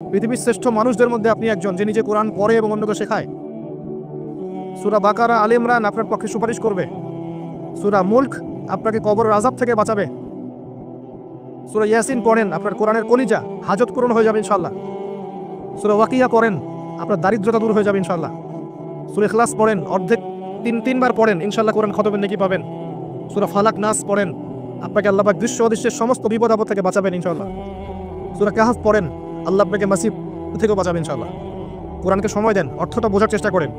পৃথিবীর শ্রেষ্ঠ মানুষদের মধ্যে আপনি একজন, যে নিজে কোরআন পড়ে এবং অন্যকে শেখায়। সূরা বাকারা, আলে ইমরান আপনার পক্ষে সুপারিশ করবে। সূরা মুলক আপনাকে কবরের আযাব থেকে বাঁচাবে। সূরা ইয়াসিন পড়েন, আপনার কোরআনের কলিজা, হাজত পূরণ হয়ে যাবে ইনশাআল্লাহ। সূরা ওয়াকিয়া পড়েন, আপনার দারিদ্রতা দূর হয়ে যাবে ইনশাআল্লাহ। সূরা ইখলাস পড়েন, অর্ধেক তিনবার পড়েন, ইনশাআল্লাহ কোরআন খতমের নেকি পাবেন। সূরা ফালাক নাস পড়েন, আপনাকে আল্লাহ পাক দৃশ্য অদৃশ্যের সমস্ত বিপদ আপদ থেকে বাঁচাবেন ইনশাআল্লাহ। সূরা কাহফ পড়েন, আল্লাহ আপনাকে মাসিব থেকেও বাঁচাবেন ইনশাআল্লাহ। কোরআনকে সময় দেন, অর্থটা বোঝার চেষ্টা করেন,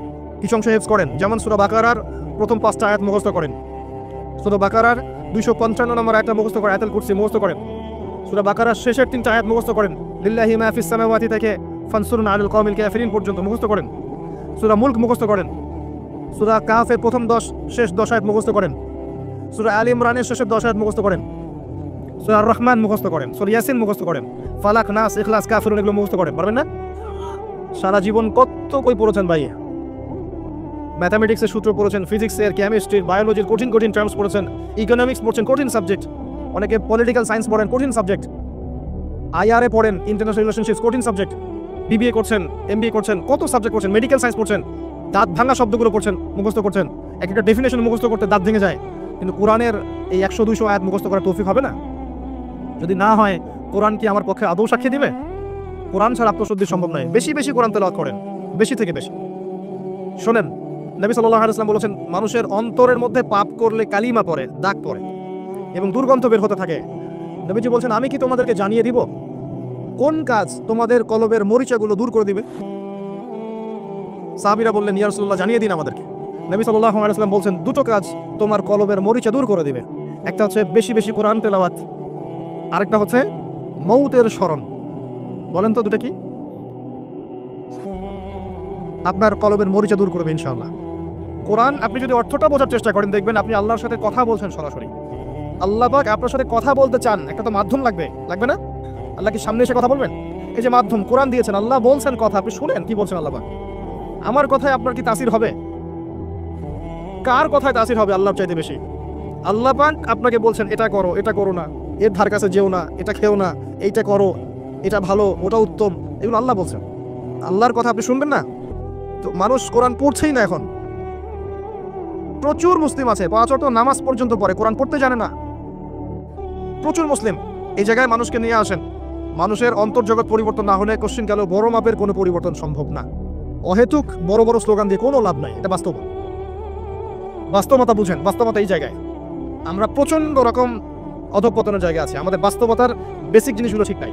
কিছু অংশ হেফজ করেন। যেমন সূরা বাকারার প্রথম 5টা আয়াত মুখস্থ করেন, সূরা বাকারার 255 নম্বর আয়াতটা মুখস্থ করেন, আয়াতুল কুরসি মুখস্থ করেন। সূরা বাকারার শেষের 3টা আয়াত মুখস্থ করেন, লিল্লাহি মা ফিস সামাওয়াতি থেকে ফানসুরনা আলাল কওমিল কাফিরিন পর্যন্ত মুখস্থ করেন। সূরা মুলক মুখস্থ করেন। সূরা কাহফের প্রথম 10 শেষ 10 আয়াত মুখস্থ করেন। সূরা আলে ইমরানের শেষের 10 আয়াত মুখস্থ করেন। সূরা আর রহমান মুখস্থ করেন। সূরা ইয়াসিন মুখস্থ করেন। ফালাক, নাস, ইখলাস, কাফিরুন এগুলো মুখস্থ করেন, পারবেন না? সারা জীবন কত বই পড়েছেন ভাই, ম্যাথামেটিক্সের সূত্র পড়েছেন, ফিজিক্সের, কেমিস্ট্রির, বায়োলজির কঠিন কঠিন টার্মস পড়েছেন, ইকোনমিক্স পড়ছেন, কঠিন সাবজেক্ট। অনেকে পলিটিক্যাল সায়েন্স পড়েন, কঠিন সাবজেক্ট। আইআরএ পড়েন, ইন্টারন্যাশনাল রিলেশনশিপস, কঠিন সাবজেক্ট। বিবিএ করছেন, এমবিএ করছেন, কত সাবজেক্ট পড়ছেন, মেডিকেল সায়েন্স পড়ছেন, দাঁত ভাঙা শব্দগুলো পড়ছেন, মুখস্থ করছেন। একটা ডেফিনেশন মুখস্থ করতে দাঁত ভেঙে যায়, কিন্তু কোরআনের এই 100-200 আয়াত মুখস্থ করার তৌফিক হবে না? যদি না হয়, কোরআন কি আমার পক্ষে আদৌ সাক্ষী দিবে? কোরআন ছাড়া আত্মশুদ্ধি সম্ভব নয়। বেশি বেশি কোরআন তেলাওয়াত করেন, বেশি থেকে বেশি। শোনেন, নবী সাল্লাল্লাহু আলাইহি ওয়াসাল্লাম বলেছেন, মানুষের অন্তরের মধ্যে পাপ করলে কালিমা পড়ে, দাগ পড়ে এবং দুর্গন্ধ বের হতে থাকে। নবীজি বলছেন, আমি কি তোমাদেরকে জানিয়ে দিব কোন কাজ তোমাদের কলবের মরিচাগুলো দূর করে দিবে? সাহাবীরা বললেন, ইয়া রাসূলুল্লাহ, জানিয়ে দিন আমাদেরকে। নবী সাল্লাল্লাহু আলাইহি ওয়াসাল্লাম বলছেন, দুটো কাজ তোমার কলবের মরিচা দূর করে দিবে। একটা হচ্ছে বেশি বেশি কোরআন তেলাওয়াত, আরেকটা হচ্ছে মৌতের স্মরণ। বলেন তো দুটো কি? আপনার কলবের মরিচা দূর করবে ইনশাআল্লাহ কোরআন। আপনি যদি অর্থটা বোঝার চেষ্টা করেন, দেখবেন আপনি আল্লাহর সাথে কথা বলছেন সরাসরি। আল্লাহ পাক আপনার সাথে কথা বলতে চান, একটা তো মাধ্যম লাগবে, লাগবে না? আল্লাহ কি সামনে এসে কথা বলবেন? এই যে মাধ্যম কোরআন দিয়েছেন, আল্লাহ বলছেন কথা, আপনি শুনেন কি বলছেন আল্লাহ পাক। আমার কথায় আপনার কি তাসির হবে? কার কথায় তাসির হবে আল্লাহর চাইতে বেশি? আল্লাহ পাক আপনাকে বলছেন, এটা করো, এটা করো না, এর ধার কাছে যেও না, এটা খেও না, এইটা করো, এটা ভালো, ওটা উত্তম, এগুলো আল্লাহ বলছেন। আল্লাহর কথা আপনি শুনবেন না? তো মানুষ কোরআন পড়ছেই না এখন। প্রচুর মুসলিম আছে 5 ওয়াক্ত নামাজ পর্যন্ত পড়ে, কোরআন পড়তে জানে না। প্রচুর মুসলিম। এই জায়গায় মানুষকে নিয়ে আসেন। মানুষের অন্তর্জগৎ পরিবর্তন না হলে কোশ্চিন গেল বড় মাপের কোনো পরিবর্তন সম্ভব না। অহেতুক বড় বড় স্লোগান দিয়ে কোনো লাভ নাই, এটা বাস্তব। বাস্তবতা বুঝেন, বাস্তবতা এই জায়গায় আমরা প্রচন্ড রকম অধঃপতনের জায়গায় আছি। আমাদের বাস্তবতার বেসিক জিনিসগুলো ঠিক নাই।